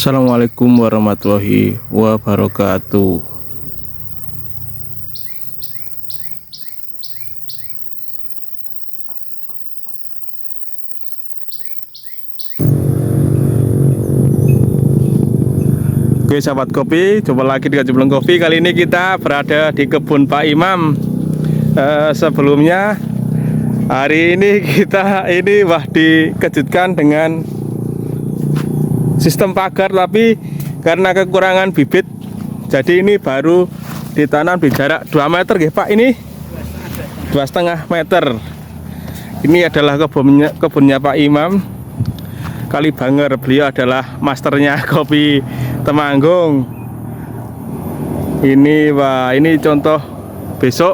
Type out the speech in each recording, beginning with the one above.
Assalamualaikum warahmatullahi wabarakatuh. Oke sahabat kopi, coba lagi di Kajubeleng Kopi. Kali ini kita berada di kebun Pak Imam. Sebelumnya hari ini kita dikejutkan dengan sistem pagar, tapi karena kekurangan bibit, jadi ini baru ditanam di jarak 2 meter ya Pak. Ini 2,5 meter. Ini adalah kebunnya Pak Imam Kalibanger. Beliau adalah masternya kopi Temanggung. Ini contoh besok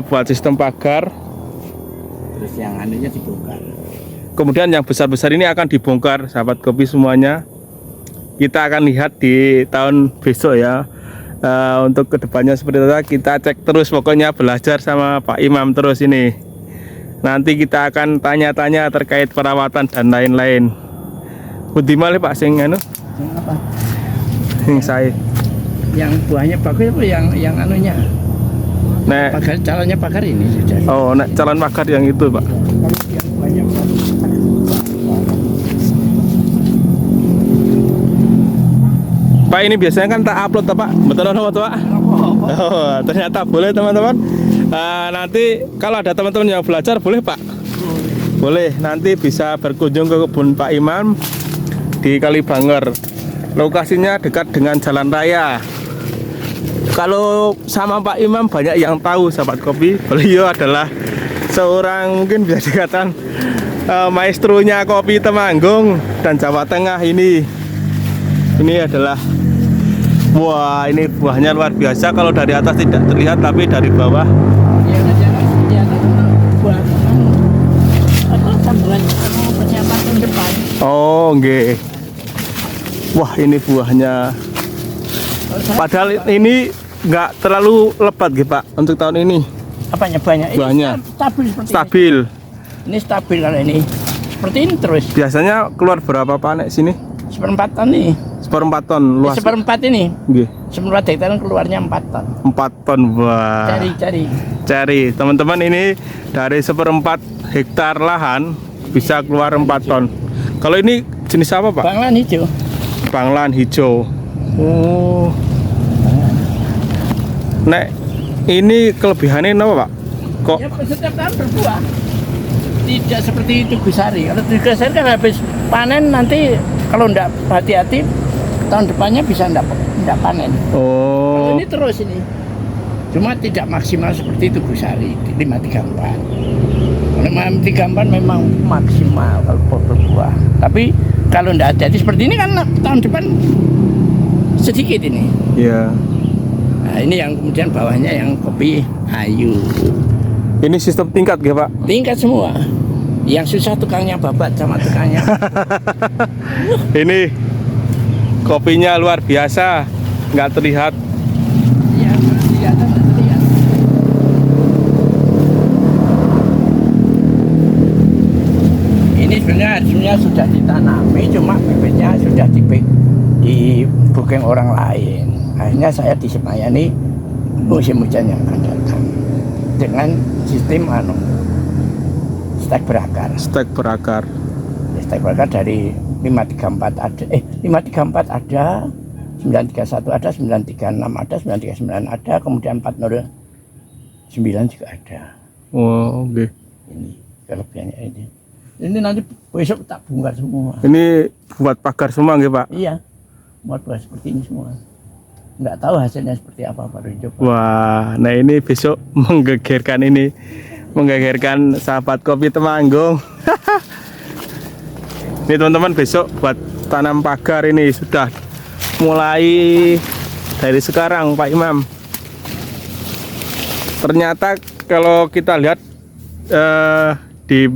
buat sistem pagar. Terus yang anunya dibongkar. Kemudian yang besar-besar ini akan dibongkar, sahabat kopi semuanya. Kita akan lihat di tahun besok ya. Untuk kedepannya seperti apa, kita cek terus, pokoknya belajar sama Pak Imam terus ini. Nanti kita akan tanya-tanya terkait perawatan dan lain-lain. Budi malih Pak sing anu? Yang apa? Sing saya. Yang buahnya bagus apa yang anunya? Nek Pagar, calonnya pagar ini sudah. oh, nek calon pagar yang itu, Pak. Kalau yang buahnya bagus. Pak, ini biasanya kan tak upload Pak. Betul apa Pak? Oh, ternyata boleh teman-teman. Nanti kalau ada teman-teman yang belajar boleh Pak. Boleh, nanti bisa berkunjung ke kebun Pak Imam di Kalibanger. Lokasinya dekat dengan jalan raya. Kalau sama Pak Imam banyak yang tahu sahabat kopi. Beliau adalah seorang, mungkin bisa dikatakan maestronya kopi Temanggung dan Jawa Tengah ini. Ini adalah, wah, ini buahnya luar biasa. Kalau dari atas tidak terlihat, tapi dari bawah Dia buah apa sambungan persiapan tahun depan. oh nggih. Wah, ini buahnya. Padahal ini nggak terlalu lebat gitu Pak untuk tahun ini. Apanya banyak? Buahnya Ini stabil seperti stabil. Ini stabil kalau ini. Seperti ini terus. Biasanya keluar berapa Pak nek sini? 1/4 ton nih. 1/4 ton luas. 1/4 ini. Nggih. 1/4 hektar keluarnya 4 ton. 4 ton. Wah. Cari teman-teman, ini dari 1/4 hektar lahan bisa keluar 4 ton. Kalau ini jenis apa Pak? Banglan hijau. Banglan hijau. Oh. Nek ini kelebihannya apa Pak? Kok Ya setiap tahun berbuah. Tidak seperti itu Gusari. Kalau di Gusari kan habis panen, nanti kalau enggak hati-hati tahun depannya bisa enggak panen. Kalau oh. ini terus ini. Cuma tidak maksimal seperti itu Gusari 534. Kalau 534 memang maksimal kalau berbuah. Tapi kalau enggak hati-hati seperti ini kan tahun depan sedikit ini. Iya. Nah, ini yang kemudian bawahnya yang kopi Ayu. Ini sistem tingkat ya Pak? Tingkat semua. Yang susah tukangnya babat sama tukangnya. Ini kopinya luar biasa, nggak terlihat. Iya, kelihatan terlihat. Ini sebenarnya sudah ditanami, cuma bibitnya sudah di booking orang lain. Akhirnya saya disemayani musim hujan yang akan datang dengan sistem stek berakar. Stek berakar. Stek berakar dari 534 ada, 534 ada, 931 ada, 936 ada, 939 ada, kemudian 409 juga ada. Oh, oke. Ini kelebihannya ini. Ini nanti besok tak bongkar semua. Ini buat pagar semua nggih Pak? Iya, buat buah seperti ini semua. Nggak tahu hasilnya seperti apa, baru coba. Wah, nah ini besok menggegerkan ini, menggegerkan sahabat kopi Temanggung. Ini teman-teman, besok buat tanam pagar ini sudah mulai dari sekarang Pak Imam. Ternyata kalau kita lihat di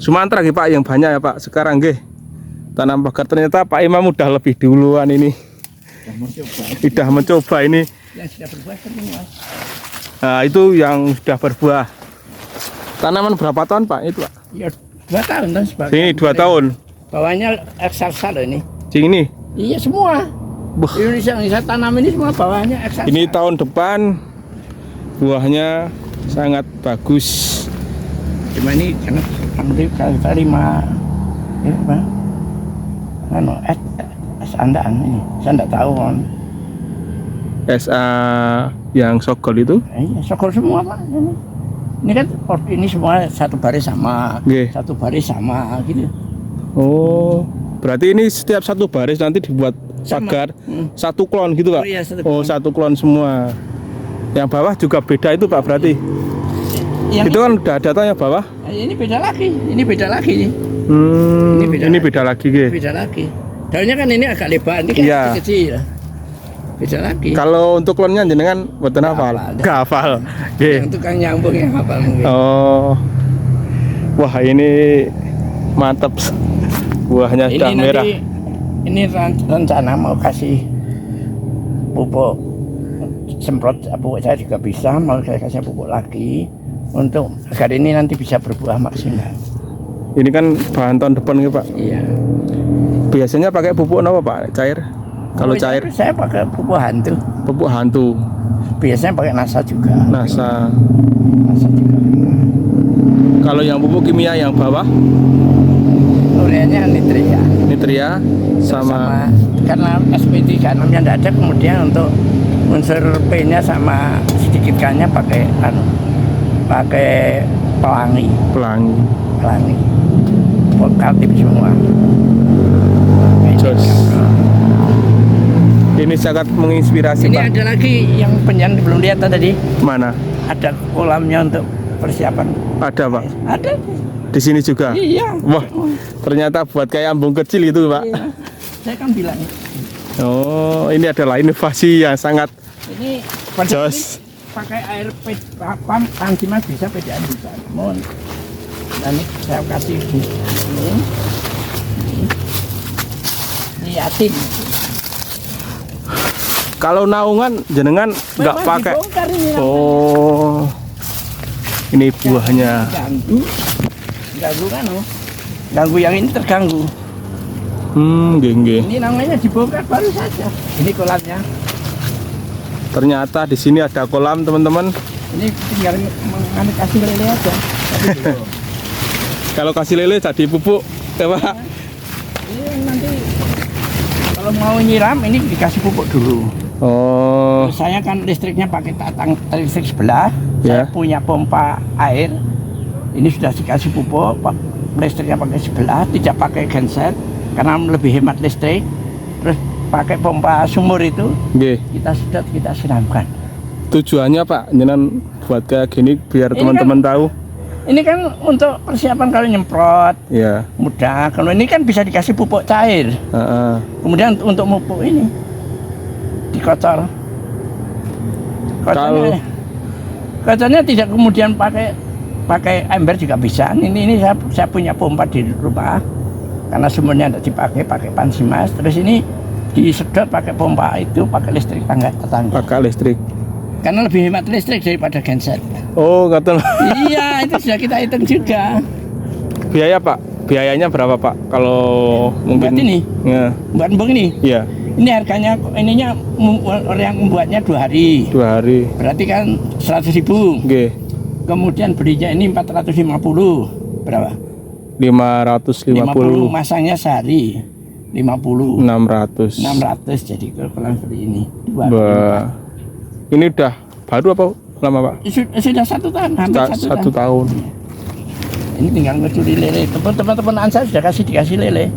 Sumatera nggih Pak yang banyak ya Pak sekarang nggih tanam pagar, ternyata Pak Imam udah lebih duluan ini. Sudah mencoba ini. Yang sudah berbuah semua. Nah, itu yang sudah berbuah. Tanaman berapa tahun Pak itu Pak? Ya 2 tahun kan sebagai. Sini 2 tahun. Bawahnya eksalsa loh ini. Sing ini Iya semua. Wah. Indonesia yang saya tanam ini semua bawahnya eksaksa. Ini tahun depan buahnya sangat bagus. Cuma ini karena kita 5 ya apa? Anu andaan ini. Saya enggak tahu kan. SA yang sogol itu? Iya, sokol semua Pak. Ini kan ini semua satu baris sama, Nggih. satu baris sama gitu. Oh, berarti ini setiap satu baris nanti dibuat Sama. pagar satu klon gitu Pak? Oh iya, satu Oh, klon. satu klon semua. Yang bawah juga beda itu Pak berarti? Yang Itu kan udah datanya bawah? ini beda lagi, ini beda lagi nih. Hmm, Ini ini beda beda lagi Ge. Beda lagi. Daunnya kan ini agak lebar, ini kan Iya. kecil. Beda lagi. Kalau untuk klonnya jenengan mboten hafal? hafal. Nggak hafal. Ge. Yang tukang nyambung yang hafal mungkin. Oh. Wah, ini mantap. Buahnya Ini sudah nanti merah. ini rencana mau kasih pupuk semprot pupuk saya juga bisa, mau saya kasih pupuk lagi untuk agar ini nanti bisa berbuah maksimal. Ini kan bahan tahun depan gitu Pak. Iya. Biasanya pakai pupuk apa Pak? Cair? Kalau Pupuk cair, saya pakai pupuk hantu. pupuk hantu, Biasanya pakai NASA juga. NASA. NASA juga. Kalau yang pupuk kimia yang bawah, Ureanya nitria. nitria sama, Karena SP36 nya tidak ada, kemudian untuk unsur P-nya sama sedikit K-nya pakai pakai pelangi, pelangi. Kaltip semua. Jos. Ini sangat menginspirasi Ini Pak. ada lagi yang penyan belum lihat tadi. Mana? Ada kolamnya untuk persiapan. Ada Pak. Ada. Di sini juga. Iya. Wah, ternyata buat kayak ambung kecil itu Pak. Iya. Saya kan bilang Oh, ini adalah inovasi yang sangat ini jos. pakai air pam Pansimas bisa PDAM bisa. Mohon. Dan ini saya kasih ini. Liatin. Kalau naungan jenengan nggak Memang pakai. dibongkar ini, Oh, ini buahnya. Ganggu kan oh. Ganggu yang ini terganggu. Geng. Ini namanya dibongkar baru saja. Ini kolamnya. Ternyata di sini ada kolam teman-teman. Ini tinggal kasih lele aja. Tapi belum. Kalau kasih lele jadi pupuk, ya Pak. Ini nanti kalau mau nyiram ini dikasih pupuk dulu. Oh, Terus saya kan listriknya pakai tatang listrik sebelah. Ya. Saya punya pompa air. Ini sudah dikasih pupuk. Listriknya pakai sebelah, tidak pakai genset karena lebih hemat listrik. Terus pakai pompa sumur itu nggih. kita sedot, kita siramkan. Tujuannya Pak, jenengan buat kayak gini biar Ini teman-teman tahu. Ini kan untuk persiapan kalau nyemprot Ya. mudah. Kalau ini kan bisa dikasih pupuk cair. Heeh. Kemudian untuk pupuk ini dikocor. Kalau- Kocornya tidak kemudian pakai ember juga bisa. Ini saya punya pompa di rumah karena sumbernya tidak dipakai, pakai Pansimas. Terus ini disedot pakai pompa itu, pakai listrik tetangga. Pakai listrik. Karena lebih hemat listrik daripada genset. Oh, kata Iya, itu sudah kita hitung juga. biaya Pak. Biayanya berapa Pak? Kalau mungkin Buat ini? Ya. Buat embung ini. Iya, Ini harganya, ininya orang yang membuatnya 2 hari. 2 hari. Berarti kan 100.000. Nggih. Kemudian belinya ini 450. Berapa? 550. masangnya sehari. 50. 600. 600 jadi kurang seperti ini. 2 Bah. Ini udah baru apa lama Pak? Sudah 1 tahun, hampir 1 Satu tahun. tahun. Ini tinggal ngecuri lele. Teman-teman saya sudah dikasih lele.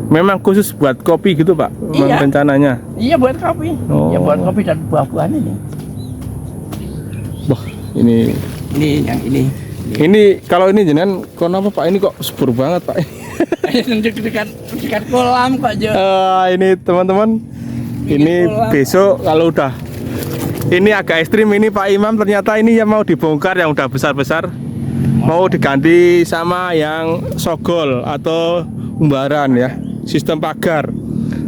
Memang khusus buat kopi gitu Pak? Memang Iya. rencananya? Iya buat kopi. Oh. Ya buat kopi dan buah-buahan ini. Wah, ini Ini yang ini. Ini kalau ini jenengan kenapa Pak? Ini kok subur banget Pak? dekat kolam Pak Jo. Ini teman-teman, ini kolam. besok kalau udah ini agak ekstrim ini Pak Imam, ternyata ini yang mau dibongkar yang udah besar-besar mau diganti sama yang sogol atau umbaran ya, sistem pagar.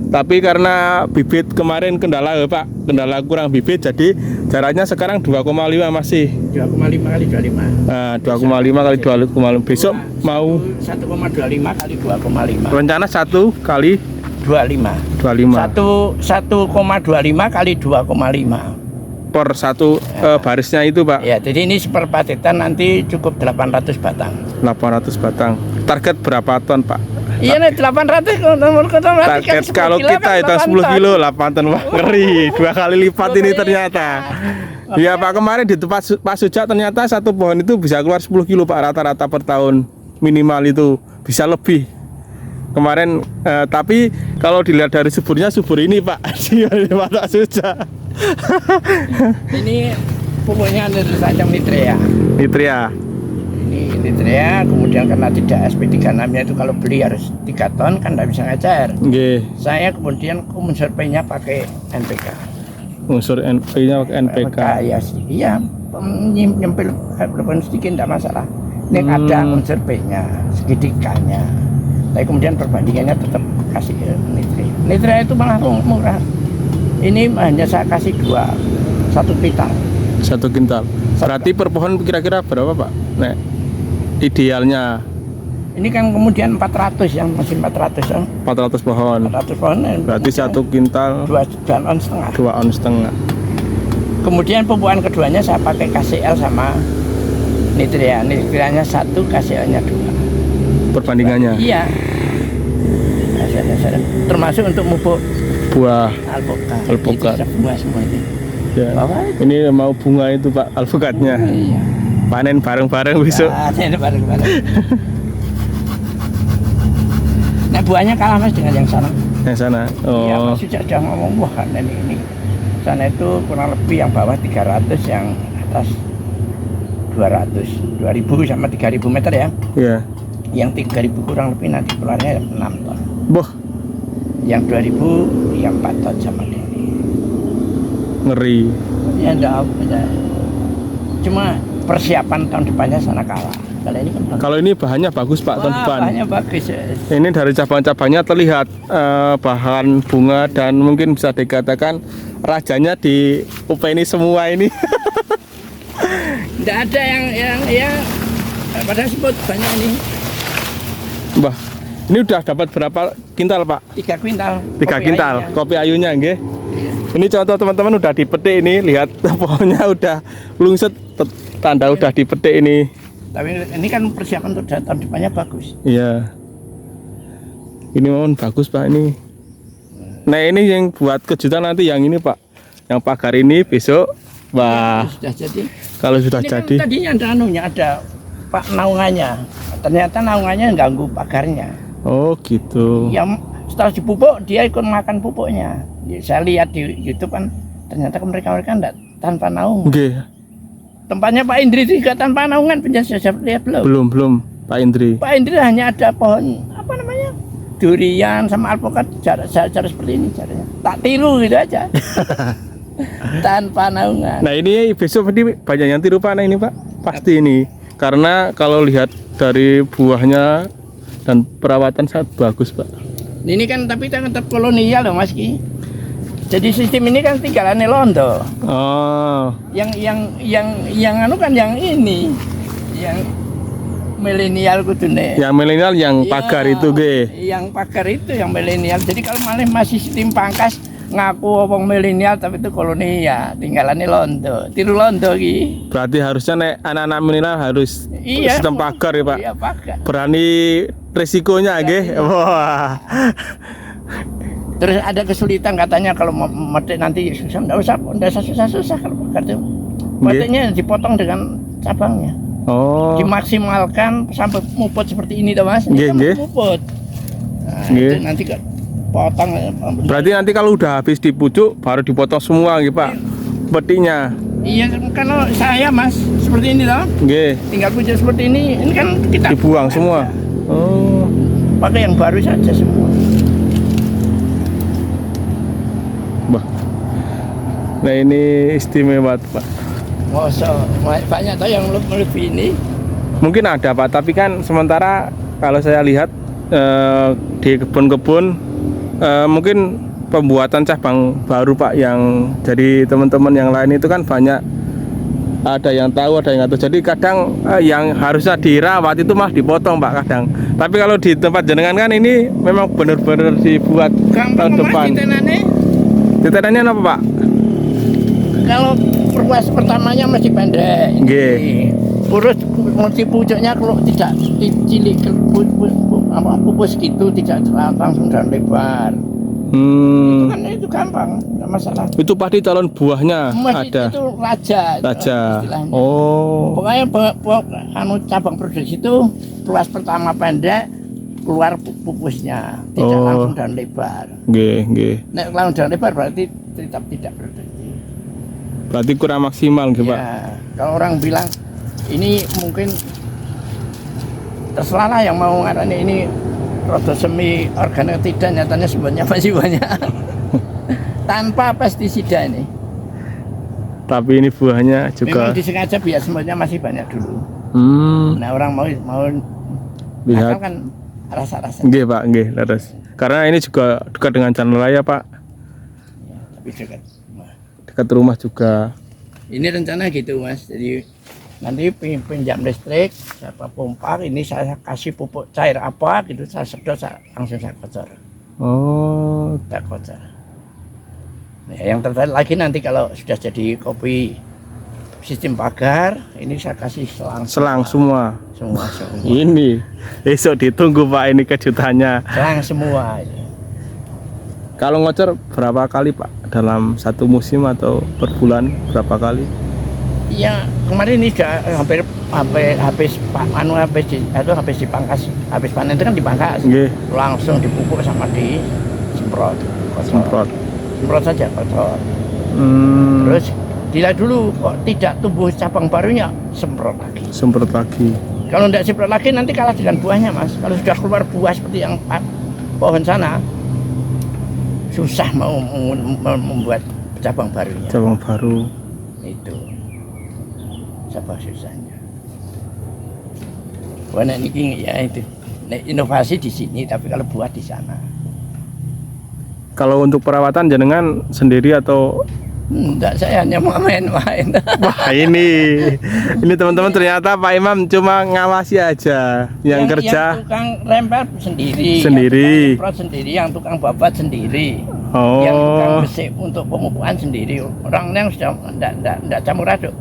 Tapi karena bibit kemarin kendala ya Pak, kendala kurang bibit, jadi jaraknya sekarang 2,5 masih. 2,5 kali 25. Nah, 2,5 kali 2,5. Besok mau 1,25 kali 2,5. rencana 1 kali 25. 25 1,25 kali 2,5. per satu barisnya itu Pak. Ya, jadi ini seperpatetan nanti cukup 800 batang. 800 batang. Target berapa ton Pak? Iya nih 800 Target kalau kita itu 10 kilo 8 ton. Wah, ngeri. 2 kali lipat ini ternyata. Iya Pak, kemarin di tempat Pak Sujak ternyata satu pohon itu bisa keluar 10 kilo Pak, rata-rata per tahun. Minimal itu bisa lebih. Kemarin tapi kalau dilihat dari suburnya, subur ini Pak. Pak Sujak. Ini pupuknya semacam nitrea. Nitria. Ini nitrea, kemudian karena tidak SP36-nya itu kalau beli harus 3 ton kan tidak bisa ngajar. Nggih. Saya kemudian unsur P-nya pakai NPK. Unsur NP-nya pakai NPK. Ya, iya, nyempil walaupun sedikit tidak masalah. Ini ada unsur P-nya, sedikit K-nya. Tapi kemudian perbandingannya tetap kasih nitrea. Nitrea itu malah murah. Ini hanya saya kasih 1 kintal. 1 kintal. Berarti per pohon kira-kira berapa Pak? Nah, idealnya ini kan kemudian 400 yang masih 400 ya. 400 pohon. 400 pohon. Berarti 1 kintal 2,5 on setengah. 2 on setengah. Kemudian pupukan keduanya saya pakai KCL sama nitrea. Nitreanya 1, KCL-nya 2. Perbandingannya. Iya. Termasuk untuk pupuk Buah alpukat. Itu buah semua itu. ya. Bawa itu. Ini mau bunga itu Pak, alpukatnya. Iya. Panen bareng-bareng besok. Ini bareng-bareng. Nah, buahnya kalah Mas dengan yang sana. Yang sana. Iya, Oh. Mas sudah ngomong wah kan ini. Sana itu kurang lebih yang bawah 300, yang atas 200. 2000 sama 3000 meter ya. Iya. Yang 3000 kurang lebih nanti keluarnya 6 ton. Boh, Yang 2000 yang 4 ton sama ini. ngeri. Ya enggak apa. Cuma persiapan tahun depannya sana kalah. Kalau ini kan Kalau ini bahannya bagus Pak tahun depan. bahannya bagus. Ini dari cabang-cabangnya terlihat bahan bunga dan mungkin bisa dikatakan rajanya di UP ini semua ini. Enggak ada yang pada sebut banyak ini. Mbah, ini udah dapat berapa kintal Pak? 3 kuintal. 3 kintal Kopi kopi ayunya nggih. Iya. Ini contoh teman-teman udah dipetik ini, lihat pohonnya udah lungset, tanda udah dipetik ini. Tapi ini kan persiapan untuk tahun depannya bagus. Iya. Ini mohon bagus Pak ini. Nah ini yang buat kejutan nanti yang ini Pak, yang pagar ini besok. Wah, Sudah jadi. kalau sudah Ini jadi. kan tadinya ada anunya, ada Pak naungannya. Ternyata naungannya ganggu pagarnya. Oh gitu. Ya setelah dipupuk dia ikut makan pupuknya. Ya, saya lihat di YouTube kan ternyata mereka enggak tanpa naung. Oke. Tempatnya Pak Indri juga tanpa naungan, penjelasan saya lihat belum. Belum Pak Indri. Pak Indri hanya ada pohon apa namanya? Durian sama alpukat, cara seperti ini caranya. Tak tiru gitu aja. Tanpa naungan. Nah ini besok berarti banyak yang tiru Pak. Nah ini Pak pasti ini karena kalau lihat dari buahnya dan perawatan sangat bagus Pak. Ini kan tapi kan tetap kolonial loh Mas Ki. Jadi sistem ini kan tinggalannya Londo. Oh, Yang anu kan yang ini, yang milenial kudune. yang milenial yang pagar itu ge. Yang pagar itu yang milenial. Jadi kalau malah masih sistem pangkas ngaku wong milenial tapi itu kolonial, tinggalannya Londo. Tiru Londo ki. Berarti harusnya nek anak-anak milenial harus sistem pagar ya Pak. Iya, pagar. Berani resikonya ge. Wah. Terus ada kesulitan katanya kalau memetik nanti susah, enggak usah susah kalau pagar itu. Metiknya dipotong dengan cabangnya. Oh. Dimaksimalkan sampai muput seperti ini toh Mas. Ini Nggih, kan nggih. muput. Nah, Nggih. itu nanti kan potong. Berarti nanti kalau udah habis dipucuk baru dipotong semua gitu Pak. Petiknya. Iya, kalau saya Mas seperti ini toh. Nggih. Tinggal pucuk seperti ini kan kita Dibuang semua. Oh. pakai yang baru saja semua. Bah. Nah ini istimewa Pak. Masa banyak toh yang lebih ini. Mungkin ada Pak, tapi kan sementara kalau saya lihat di kebun-kebun mungkin pembuatan cabang baru Pak yang jadi teman-teman yang lain itu kan banyak ada yang tahu, ada yang nggak tahu. Jadi kadang yang harusnya dirawat itu malah dipotong Pak kadang. Tapi kalau di tempat jenengan kan ini memang benar-benar dibuat tahun depan. Ditenannya apa Pak? Kalau ruas pertamanya masih pendek. Nggih. Urus mesti pucuknya kalau tidak cilik pupus gitu tidak langsung dan lebar. Itu kan itu gampang, nggak masalah. Itu pasti calon buahnya Masih ada. itu raja. Istilahnya. Oh. Pokoknya cabang produksi itu ruas pertama pendek, keluar pupusnya tidak langsung dan lebar. Nggih. Nek langsung dan lebar berarti tetap tidak produksi. Berarti kurang maksimal gitu Pak. Ya, kalau orang bilang ini mungkin terserah lah yang mau ngarani ini rodo semi organik tidak, nyatanya sebenarnya masih banyak tanpa pestisida ini. Tapi ini buahnya juga. Memang disengaja biar sebenarnya masih banyak dulu. Nah orang mau lihat kan rasa-rasa. Nggih Pak, nggih terus. Karena ini juga dekat dengan jalan raya Pak. Ya, tapi dekat rumah juga. Ini rencana gitu Mas. Jadi nanti pinjam listrik, saya pompa, ini saya kasih pupuk cair apa gitu, saya sedot langsung saya kocor. Oh, Saya kocor. Nah, yang terbaik lagi nanti kalau sudah jadi kopi sistem pagar, ini saya kasih selang semua. Semua. Ini besok ditunggu Pak ini kejutannya. Selang semua. Kalau ngocor berapa kali Pak? Dalam satu musim atau per bulan berapa kali? Iya, kemarin ini sudah habis dipangkas, habis panen itu kan dipangkas. Nggih. Langsung dipupuk sama disemprot. Semprot saja kotor. Terus dilihat dulu kok tidak tumbuh cabang barunya, semprot lagi. Kalau tidak semprot lagi nanti kalah dengan buahnya Mas. Kalau sudah keluar buah seperti yang pohon sana, susah mau membuat cabang barunya. Cabang baru. Itu sabah susahnya. Karena ini ya itu inovasi di sini, tapi kalau buah di sana. Kalau untuk perawatan jenengan sendiri atau? Enggak, saya hanya mau main-main. Wah ini teman-teman ternyata Pak Imam cuma ngawasi aja, yang kerja. Yang tukang rempel sendiri. Yang tukang semprot sendiri, yang tukang babat sendiri. Oh. Yang tukang besik untuk pemupukan sendiri. Orang yang sudah enggak campur aduk.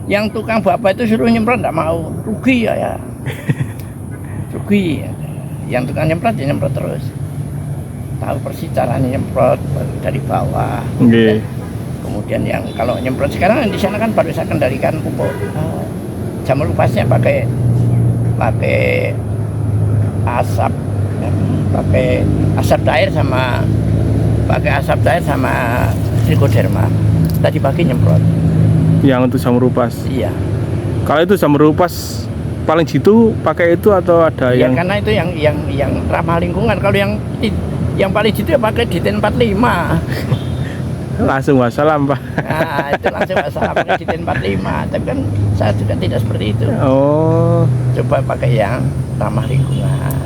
Yang tukang babat itu suruh nyemprot enggak mau, rugi ya. Rugi. Yang tukang nyemprot ya nyemprot terus. Tahu persis caranya nyemprot dari bawah. Okay. Kemudian yang kalau nyemprot sekarang di sana kan baru saya kendalikan pupuk. Jamur lupasnya pakai asap, pakai asap cair sama trichoderma. Tadi pagi nyemprot. Yang untuk jamur lupas. Iya. Kalau itu jamur lupas paling jitu pakai itu atau ada ya, yang? Karena itu yang ramah lingkungan. Kalau yang paling jitu ya pakai DITEN 45. Langsung wassalam Pak. Nah, itu langsung wassalam pakai DITEN 45. Tapi kan saya juga tidak seperti itu. Oh. Coba pakai yang ramah lingkungan.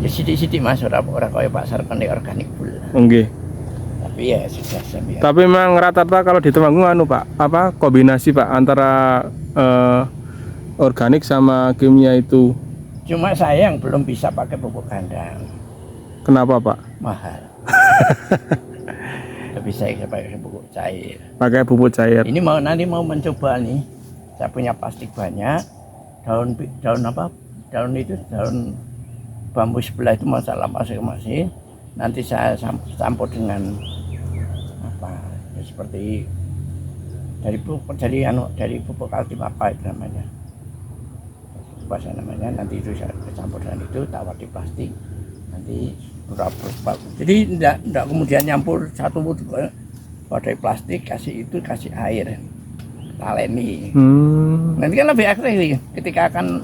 Ya sidik-sidik Mas, orang kaya pasar kan organik pula. Nggih. Tapi ya sudah sampai. Tapi memang rata-rata kalau di Temanggung Pak, apa kombinasi Pak antara organik sama kimia itu. Cuma saya yang belum bisa pakai pupuk kandang. Kenapa Pak? Mahal. Tapi saya pakai pupuk cair. Pakai pupuk cair. Ini nanti mau mencoba nih. Saya punya plastik banyak. Daun bambu sebelah itu masalah masing-masing. Nanti saya campur dengan apa? Ya, seperti dari pupuk kalsium apa itu namanya. Bahasa namanya, nanti itu saya campur dengan itu, tawar di plastik. Nanti berapa. Jadi tidak kemudian nyampur satu pada plastik, kasih air, taleni. Nanti kan lebih efektif ketika akan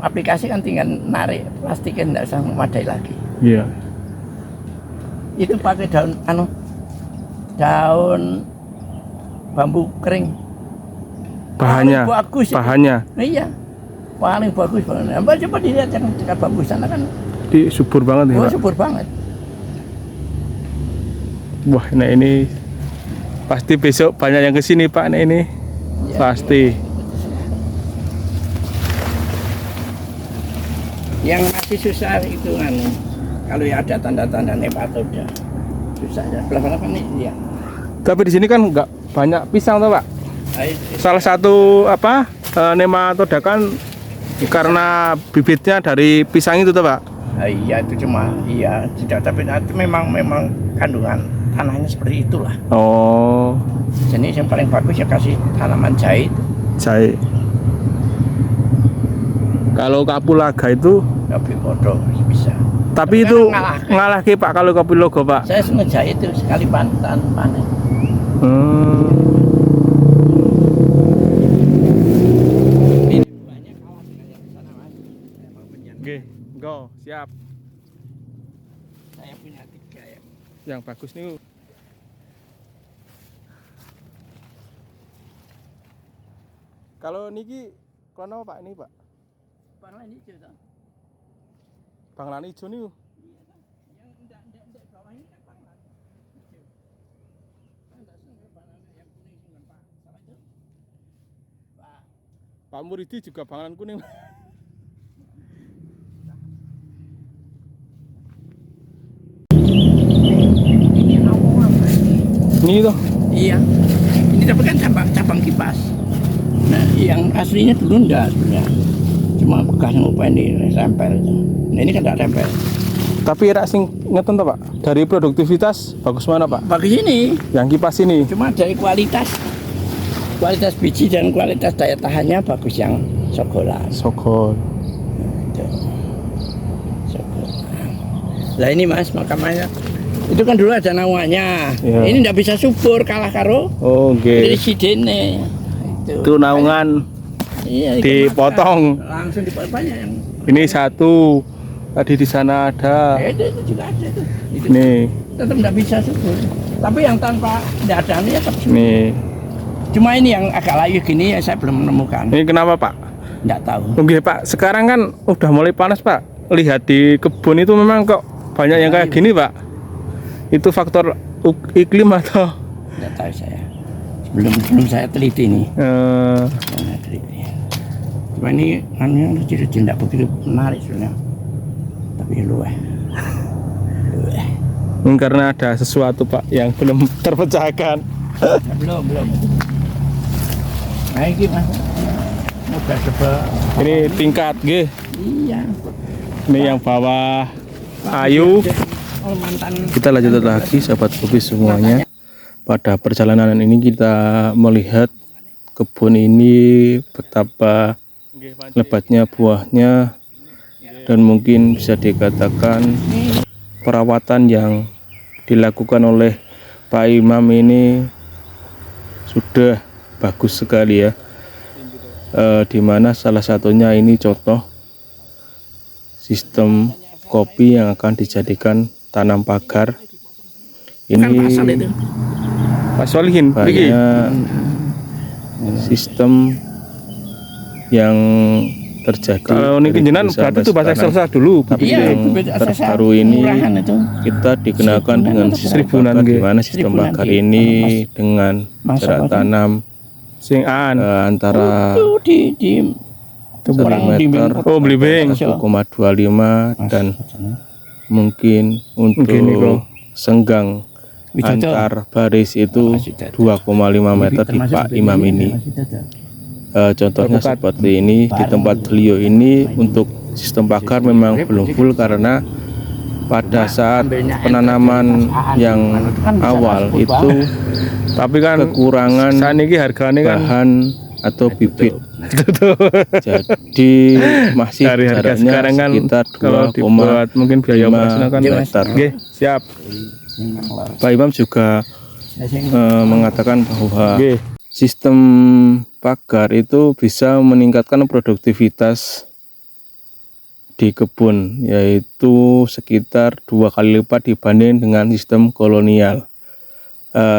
aplikasi kan tinggal narik plastiknya, tidak usah memadai lagi. Iya. Itu pakai daun bambu kering. Bahannya. Bagus. Bahannya. Iya. Paling bagus banget. Coba dilihat yang dekat bambu sana kan. Subur banget ya, Pak. Subur banget. Wah, nah ini Pasti besok banyak yang kesini Pak nek ini. Ya, Pasti. Yang masih susah itu kalau ya ada tanda-tanda nematoda susah ya. Berapa nih ya. Tapi di sini kan nggak banyak pisang tuh Pak. Salah satu nematoda kan karena bibitnya dari pisang itu tuh Pak. Iya itu cuma iya tidak, tapi itu memang kandungan tanahnya seperti itulah. Oh, Jenis yang paling bagus ya kasih tanaman jahe itu. jahe. Kalau kapulaga itu, Kopi bodoh bisa. tapi itu ngalah ke Pak kalau kapulaga Pak. Saya seneng jahe itu sekali panen. Hmm. Ini banyak kalah dengan yang sana Mas. Emang punya. Oke, go, siap. Saya punya 3 ya. Yang bagus nih. Kalau niki kono Pak ini Pak. Bangla ini juga. Banglaan ijo nih. Yang enggak bawah ini kan bangla. Enggak seneng bangla yang kuning dengan Pak. Sama itu. Pak Muridi juga banglaan kuning. Ini awal Ini tuh. Iya. Ini tapi kan cabang kipas. Nah, yang aslinya dulu enggak sebenarnya. Cuma bekas ngupain di tempel aja. Nah, ini kan enggak tempel. Tapi rak sing ngeten tuh Pak. Dari produktivitas bagus mana Pak? Bagus ini. Yang kipas ini. Cuma dari kualitas biji dan kualitas daya tahannya bagus yang Sogolan. Sogol. Itu. Sogolan. Lah ini Mas makamnya. Itu kan dulu ada naungannya. Iya. Ini enggak bisa subur kalah karo Oh, oke. residene. Itu naungan Iya, dipotong. langsung dipotong banyak yang. Ini satu. Tadi di sana ada. Itu juga ada itu. Itu Nih, tetap enggak bisa subur. Tapi yang tanpa enggak ada ya tetap subur. nih. Cuma ini yang agak layu gini ya saya belum menemukan. Ini kenapa Pak? Enggak tahu. Oke Pak, sekarang kan udah mulai panas Pak. Lihat di kebun itu memang kok banyak yang kayak gini Pak. Itu faktor iklim atau? Enggak tahu saya. Belum saya teliti nih. Saya teliti. Cuma ini kecil-kecil enggak begitu menarik sebenarnya. Tapi luweh. Karena ada sesuatu Pak yang belum terpecahkan. Belum. Nah ini Mas. Udah coba. Ini tingkat G. Iya. Ini yang bawah Ayu. Oh, mantan. Kita lanjut lagi sahabat kopi semuanya. Pada perjalanan ini kita melihat kebun ini betapa lebatnya buahnya dan mungkin bisa dikatakan perawatan yang dilakukan oleh Pak Imam ini sudah bagus sekali ya. Dimana salah satunya ini contoh sistem kopi yang akan dijadikan tanam pagar. Ini Pasal itu. Pak Solihin, banyak sistem yang terjadi. Kalau ini jenengan berarti itu bahasa Excelsa dulu. Tapi Iya, yang itu terbaru ini murahan itu. kita dikenalkan dengan sistem Seribunan, pagar, di mana sistem Seribunan, pagar Ki. ini dengan jarak tanam Sing antara di orang meter, blimbing 1,25 dan mungkin untuk senggang antar baris itu 2,5 meter di Pak Imam ini. Contohnya seperti ini di tempat beliau ini untuk sistem pagar memang belum full karena pada saat penanaman yang awal itu tapi kan kekurangan bahan atau bibit. Jadi masih jaraknya sekarang kan sekitar 2,5 mungkin biaya meter. Oke, siap. Pak Imam juga mengatakan bahwa sistem pagar itu bisa meningkatkan produktivitas di kebun, yaitu sekitar 2 kali lipat dibanding dengan sistem kolonial.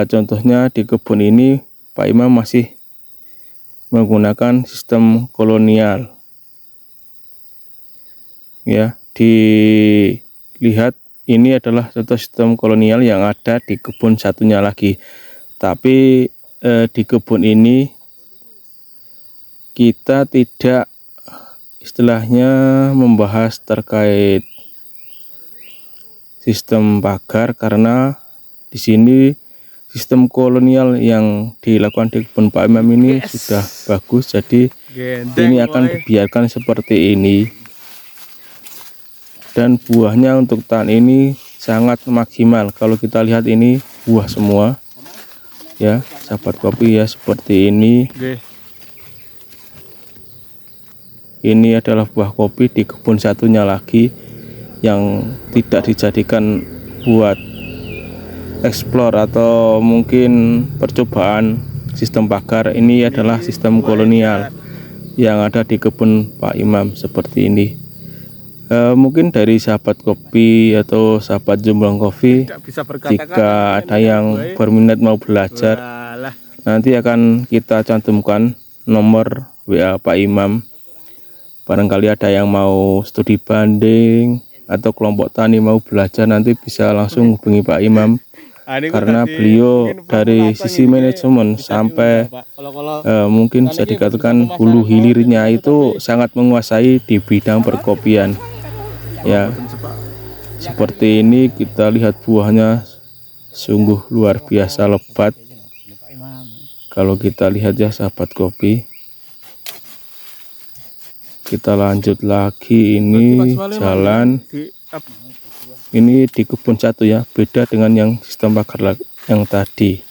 Contohnya di kebun ini Pak Imam masih menggunakan sistem kolonial. Ya, dilihat ini adalah contoh sistem kolonial yang ada di kebun satunya lagi. Tapi di kebun ini kita tidak istilahnya membahas terkait sistem pagar, karena di sini sistem kolonial yang dilakukan di kebun Pak Imam ini sudah bagus, jadi ini akan dibiarkan seperti ini. Dan buahnya untuk tahun ini sangat maksimal. Kalau kita lihat ini buah semua ya, sahabat kopi ya, seperti ini. Ini adalah buah kopi di kebun satunya lagi yang tidak dijadikan buat explore atau mungkin percobaan sistem pagar. Ini adalah sistem kolonial yang ada di kebun Pak Imam seperti ini. Mungkin dari sahabat kopi atau sahabat Jomblang Kopi, jika ada yang berminat mau belajar, nanti akan kita cantumkan nomor WA Pak Imam. Barangkali ada yang mau studi banding atau kelompok tani mau belajar, nanti bisa langsung hubungi Pak Imam, karena beliau dari sisi manajemen sampai mungkin bisa dikatakan hulu hilirnya itu sangat menguasai di bidang perkopian ya. Seperti ini kita lihat buahnya sungguh luar biasa lebat. Kalau kita lihat ya sahabat kopi, kita lanjut lagi. Ini jalan ini di kebun satu ya, beda dengan yang sistem pagar yang tadi.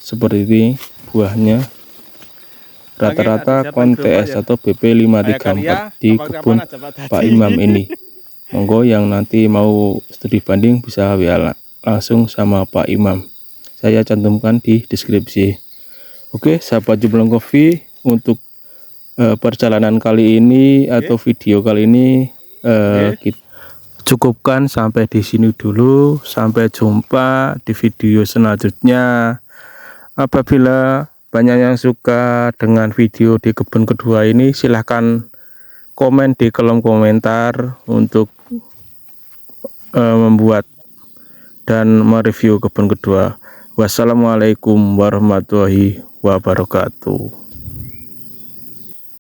Seperti ini buahnya, rata-rata kontes atau BP 534 di kebun Pak Imam ini. Monggo yang nanti mau studi banding bisa WA langsung sama Pak Imam, saya cantumkan di deskripsi. Oke sahabat Jomblang Kopi, untuk perjalanan kali ini atau video kali ini kita cukupkan sampai di sini dulu. Sampai jumpa di video selanjutnya. Apabila banyak yang suka dengan video di kebun kedua ini, silahkan komen di kolom komentar untuk membuat dan mereview kebun kedua. Wassalamualaikum warahmatullahi wabarakatuh.